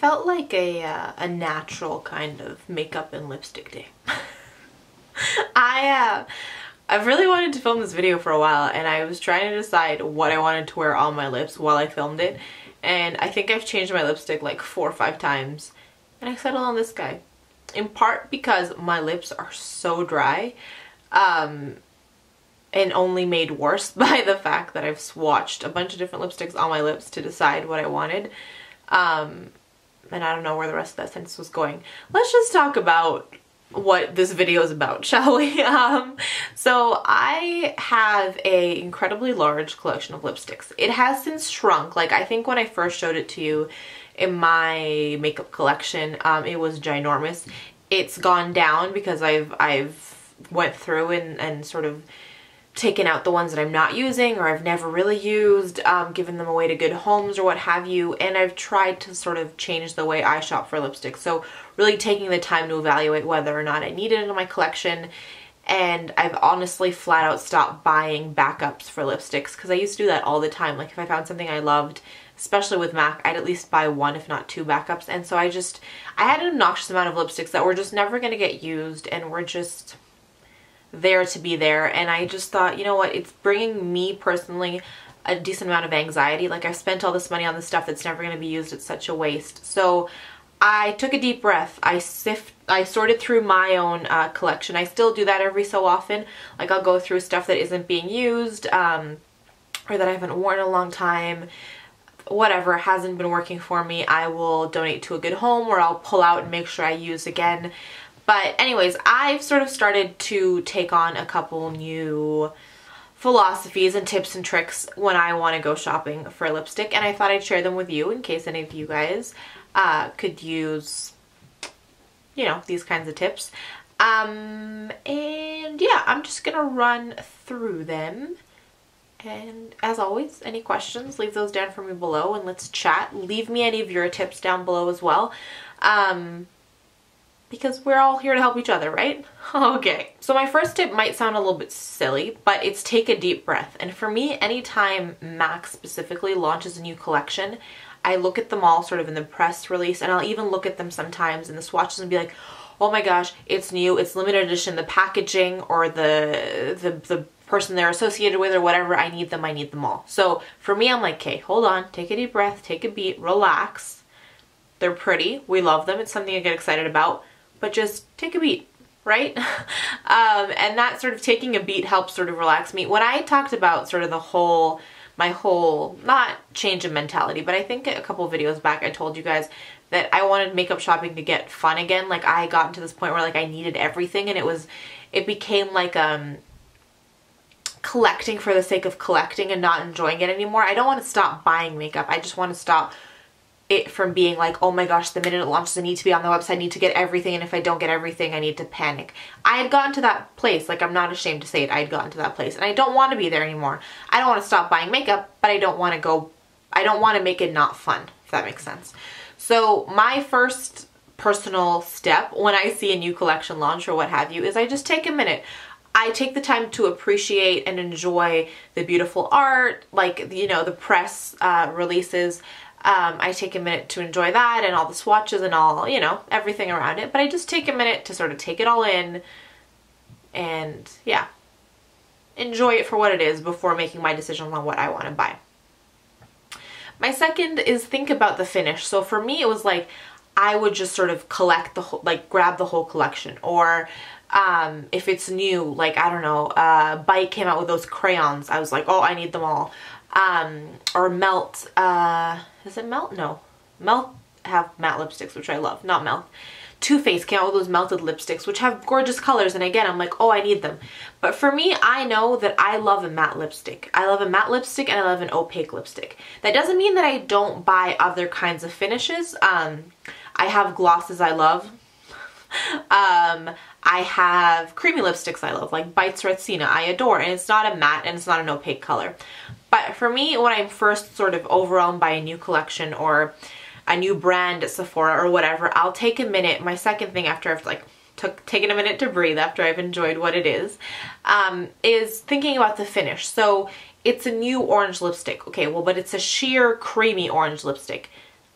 felt like a natural kind of makeup and lipstick day. I've really wanted to film this video for a while, and I was trying to decide what I wanted to wear on my lips while I filmed it, and I think I've changed my lipstick like 4 or 5 times, and I settled on this guy. In part because my lips are so dry, and only made worse by the fact that I've swatched a bunch of different lipsticks on my lips to decide what I wanted. And I don't know where the rest of that sentence was going. Let's just talk about what this video is about, shall we? So I have a incredibly large collection of lipsticks. It has since shrunk. Like, I think when I first showed it to you in my makeup collection, it was ginormous. It's gone down because I've went through and sort of taken out the ones that I'm not using or I've never really used, given them away to good homes or what have you, and I've tried to sort of change the way I shop for lipstick. So really taking the time to evaluate whether or not I need it in my collection, and I've honestly flat out stopped buying backups for lipsticks because I used to do that all the time. Like, if I found something I loved, especially with MAC, I'd at least buy 1 if not 2 backups, and so I had an obnoxious amount of lipsticks that were just never going to get used and were just there to be there. And I just thought, you know what, it's bringing me personally a decent amount of anxiety. Like, I've spent all this money on this stuff that's never going to be used. It's such a waste. So I took a deep breath. I sorted through my own collection. I still do that every so often. Like, I'll go through stuff that isn't being used, or that I haven't worn in a long time. Whatever hasn't been working for me, I will donate to a good home, or I'll pull out and make sure I use again. But anyways, I've sort of started to take on a couple new philosophies and tips and tricks when I want to go shopping for lipstick, and I thought I'd share them with you in case any of you guys could use, you know, these kinds of tips. And yeah, I'm just gonna run through them. And as always, any questions, leave those down for me below and let's chat. Leave me any of your tips down below as well. Because we're all here to help each other, right? Okay, so my first tip might sound a little bit silly, but it's take a deep breath. And for me, anytime MAC specifically launches a new collection, I look at them all sort of in the press release, and I'll even look at them sometimes in the swatches and be like, oh my gosh, it's new, it's limited edition, the packaging or the person they're associated with or whatever, I need them all. So for me, I'm like, okay, hold on, take a deep breath, take a beat, relax. They're pretty, we love them, it's something I get excited about, but just take a beat, right? And that sort of taking a beat helps sort of relax me. When I talked about sort of my whole, not change of mentality, but I think a couple videos back I told you guys that I wanted makeup shopping to get fun again. Like, I got to this point where like I needed everything, and it became like collecting for the sake of collecting and not enjoying it anymore. I don't want to stop buying makeup. I just want to stop it from being like, oh my gosh, the minute it launches I need to be on the website, I need to get everything, and if I don't get everything I need to panic. I had gotten to that place. Like, I'm not ashamed to say it, I had gotten to that place, and I don't want to be there anymore. I don't want to stop buying makeup, but I don't want to make it not fun, if that makes sense. So my first personal step when I see a new collection launch or what have you is I just take a minute. I take the time to appreciate and enjoy the beautiful art, like, you know, the press releases. I take a minute to enjoy that and all the swatches and all, you know, everything around it. But I just take a minute to sort of take it all in and, yeah, enjoy it for what it is before making my decisions on what I want to buy. My second is think about the finish. So for me, it was like I would just sort of collect the whole, like grab the whole collection. Or if it's new, like, I don't know, Bite came out with those crayons. I was like, oh, I need them all. Or Melt, is it Melt? No. Melt have matte lipsticks, which I love. Not Melt. Too Faced came out with those melted lipsticks, which have gorgeous colors, and again, I'm like, oh, I need them. But for me, I know that I love a matte lipstick. I love a matte lipstick and I love an opaque lipstick. That doesn't mean that I don't buy other kinds of finishes. I have glosses I love. I have creamy lipsticks I love, like Bite's Retsina, I adore, and it's not a matte and it's not an opaque color. But for me, when I'm first sort of overwhelmed by a new collection or a new brand at Sephora or whatever, I'll take a minute. My second thing after I've like taken a minute to breathe after I've enjoyed what it is thinking about the finish. So it's a new orange lipstick. Okay, well, but it's a sheer creamy orange lipstick.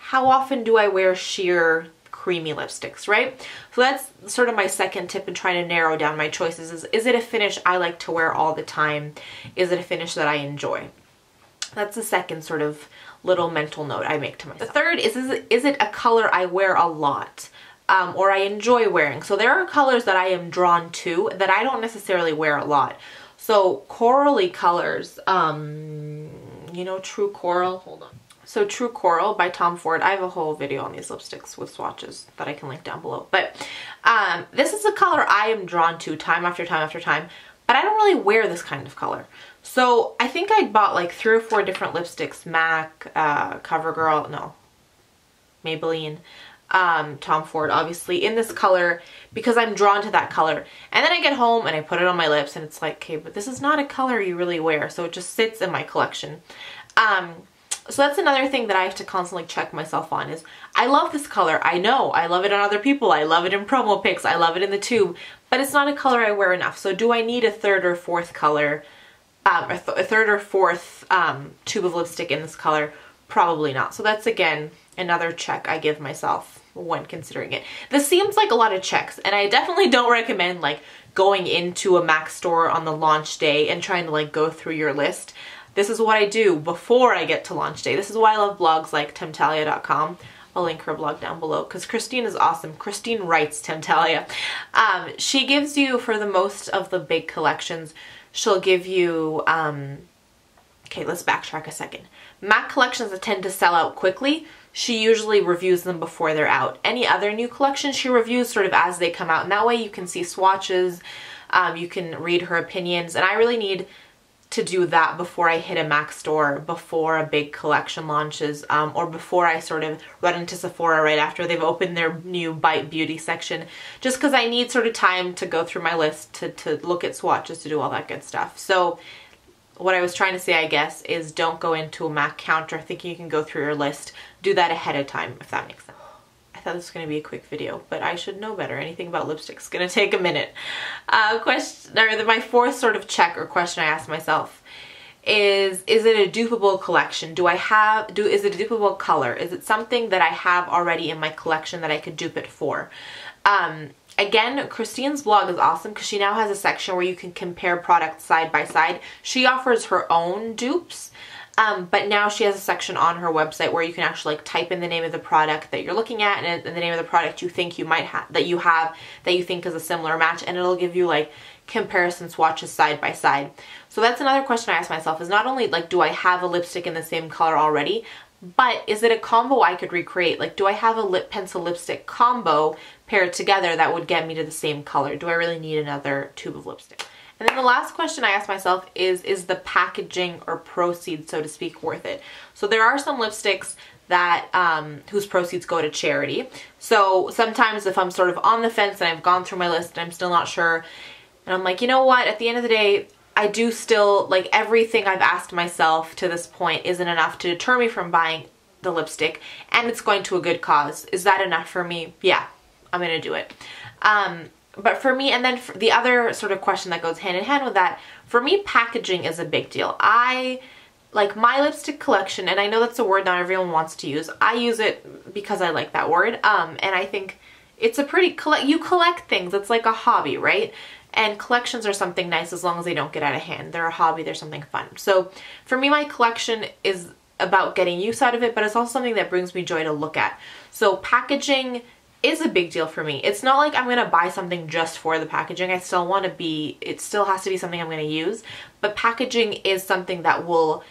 how often do I wear sheer creamy lipsticks, right? So that's sort of my second tip in trying to narrow down my choices is it a finish I like to wear all the time? Is it a finish that I enjoy? That's the second sort of little mental note I make to myself. The third is it a color I wear a lot? Or I enjoy wearing. So there are colors that I am drawn to that I don't necessarily wear a lot. So corally colors, you know, True Coral, hold on. So True Coral by Tom Ford. I have a whole video on these lipsticks with swatches that I can link down below. But this is a color I am drawn to time after time after time, but I don't really wear this kind of color. So I think I bought like 3 or 4 different lipsticks, MAC, CoverGirl, no, Maybelline, Tom Ford, obviously, in this color because I'm drawn to that color. And then I get home and I put it on my lips and it's like, okay, but this is not a color you really wear. So it just sits in my collection. So that's another thing that I have to constantly check myself on is I love this color. I know I love it on other people. I love it in promo pics. I love it in the tube, but it's not a color I wear enough. So do I need a third or fourth color, a third or fourth tube of lipstick in this color? Probably not. So that's again another check I give myself when considering it. This seems like a lot of checks, and I definitely don't recommend like going into a MAC store on the launch day and trying to like go through your list. This is what I do before I get to launch day. This is why I love blogs like Temptalia.com. I'll link her blog down below because Christine is awesome. Christine writes Temptalia. She gives you, for the most of the big collections, she'll give you, okay, let's backtrack a second. MAC collections that tend to sell out quickly, she usually reviews them before they're out. Any other new collections she reviews sort of as they come out, and that way you can see swatches, you can read her opinions, and I really need to do that before I hit a MAC store, before a big collection launches, or before I sort of run into Sephora right after they've opened their new Bite Beauty section, just because I need sort of time to go through my list, to look at swatches, to do all that good stuff. So what I was trying to say, I guess, is don't go into a MAC counter thinking you can go through your list. Do that ahead of time, if that makes sense. I thought this was going to be a quick video, but I should know better. Anything about lipstick is going to take a minute. My fourth sort of check or question I ask myself is it a dupable collection? Is it a dupable color? Is it something that I have already in my collection that I could dupe it for? Again, Christine's blog is awesome because she now has a section where you can compare products side by side. She offers her own dupes. But now she has a section on her website where you can actually like type in the name of the product that you're looking at and the name of the product you think you might have, that you think is a similar match, and it'll give you like comparison swatches side by side. So that's another question I ask myself is not only like do I have a lipstick in the same color already, but is it a combo I could recreate? Like do I have a lip pencil lipstick combo paired together that would get me to the same color? Do I really need another tube of lipstick? And then the last question I ask myself is the packaging or proceeds, so to speak, worth it? So there are some lipsticks that whose proceeds go to charity. So sometimes if I'm sort of on the fence and I've gone through my list and I'm still not sure, and I'm like, you know what, at the end of the day, I do still, like everything I've asked myself to this point isn't enough to deter me from buying the lipstick, and it's going to a good cause. Is that enough for me? Yeah, I'm gonna do it. But for me, and then for the other sort of question that goes hand in hand with that, for me, packaging is a big deal. I like my lipstick collection, and I know that's a word not everyone wants to use. I use it because I like that word, and I think it's a pretty, you collect things. It's like a hobby, right? And collections are something nice as long as they don't get out of hand. They're a hobby, they're something fun. So for me, my collection is about getting use out of it, but it's also something that brings me joy to look at. So packaging is a big deal for me. It's not like I'm going to buy something just for the packaging. I still want to be, it still has to be something I'm going to use, but packaging is something that will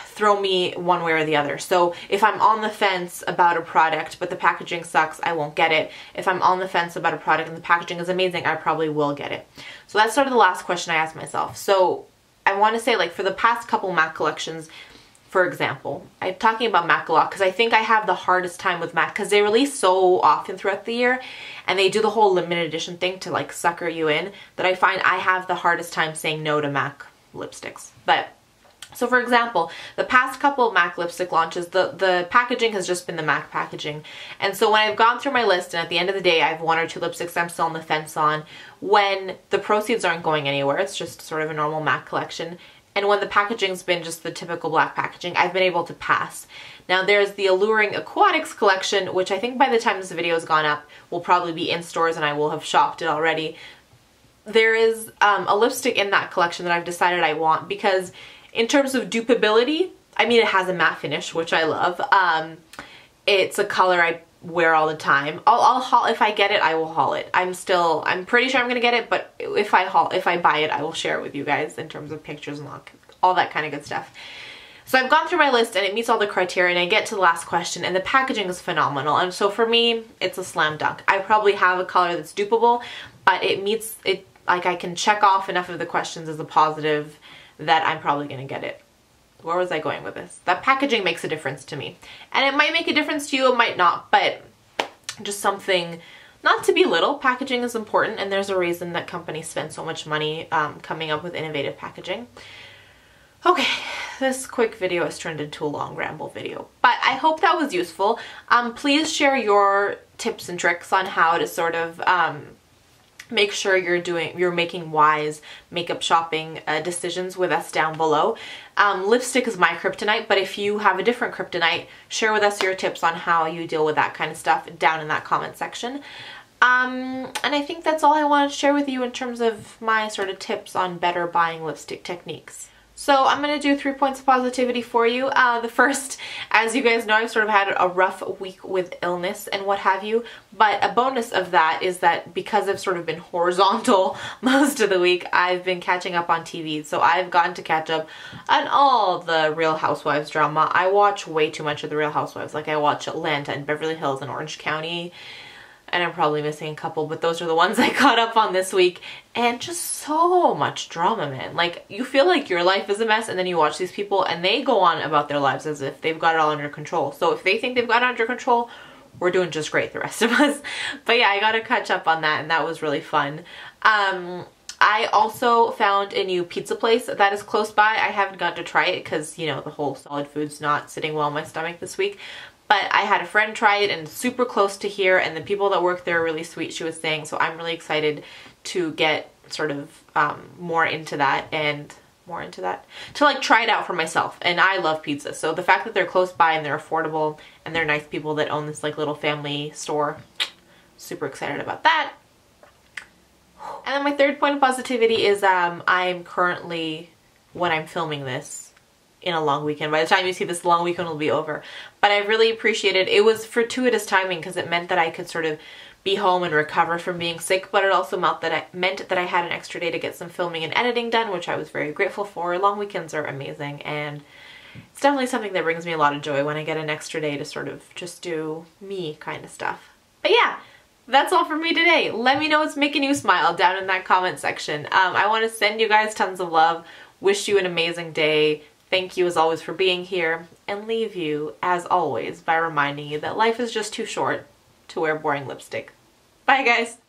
throw me one way or the other. So if I'm on the fence about a product but the packaging sucks, I won't get it. If I'm on the fence about a product and the packaging is amazing, I probably will get it. So that's sort of the last question I asked myself. So I want to say, like, for the past couple MAC collections, for example, I'm talking about MAC a lot because I think I have the hardest time with MAC because they release so often throughout the year and they do the whole limited edition thing to like sucker you in, that I find I have the hardest time saying no to MAC lipsticks. But so for example, the past couple of MAC lipstick launches, the packaging has just been the MAC packaging. And so when I've gone through my list and at the end of the day I have 1 or 2 lipsticks I'm still on the fence on, when the proceeds aren't going anywhere, it's just sort of a normal MAC collection, and when the packaging's been just the typical black packaging, I've been able to pass. Now there's the Alluring Aquatics collection, which I think by the time this video has gone up will probably be in stores and I will have shopped it already. There is a lipstick in that collection that I've decided I want because in terms of dupability, I mean, it has a matte finish, which I love. It's a color I wear all the time. I'll haul, if I get it, I will haul it. I'm pretty sure I'm gonna get it, but if I buy it, I will share it with you guys in terms of pictures and all that kind of good stuff. So I've gone through my list and it meets all the criteria, and I get to the last question and the packaging is phenomenal. And so for me, it's a slam dunk. I probably have a color that's dupable, but it meets it, like I can check off enough of the questions as a positive that I'm probably gonna get it. Where was I going with this? That packaging makes a difference to me. And it might make a difference to you, it might not, but just something not to belittle. Packaging is important, and there's a reason that companies spend so much money coming up with innovative packaging. Okay, this quick video has turned into a long ramble video, but I hope that was useful. Please share your tips and tricks on how to sort of make sure you're making wise makeup shopping decisions with us down below. Lipstick is my kryptonite, but if you have a different kryptonite, share with us your tips on how you deal with that kind of stuff down in that comment section. And I think that's all I wanted to share with you in terms of my sort of tips on better buying lipstick techniques. So I'm going to do 3 points of positivity for you. The first, as you guys know, I've sort of had a rough week with illness and what have you, but a bonus of that is that because I've sort of been horizontal most of the week, I've been catching up on TV. So I've gotten to catch up on all the Real Housewives drama. I watch way too much of the Real Housewives. Like I watch Atlanta and Beverly Hills and Orange County, and I'm probably missing a couple, but those are the ones I caught up on this week. And just so much drama, man. Like, you feel like your life is a mess, and then you watch these people and they go on about their lives as if they've got it all under control. So if they think they've got it under control, we're doing just great, the rest of us. But yeah, I got to catch up on that, and that was really fun. I also found a new pizza place that is close by. I haven't got to try it because, you know, the whole solid food's not sitting well in my stomach this week. But I had a friend try it, and it's super close to here, and the people that work there are really sweet, she was saying. So I'm really excited to get sort of more into that, to like try it out for myself. And I love pizza, so the fact that they're close by and they're affordable and they're nice people that own this like little family store, super excited about that. And then my third point of positivity is I'm currently, when I'm filming this, in a long weekend. By the time you see this, the long weekend will be over. But I really appreciated it. It was fortuitous timing because it meant that I could sort of be home and recover from being sick, but it also meant that I had an extra day to get some filming and editing done, which I was very grateful for. Long weekends are amazing, and it's definitely something that brings me a lot of joy when I get an extra day to sort of just do me kind of stuff. But yeah, that's all for me today. Let me know what's making you smile down in that comment section. I want to send you guys tons of love, wish you an amazing day. Thank you as always for being here, and leave you, as always, by reminding you that life is just too short to wear boring lipstick. Bye guys!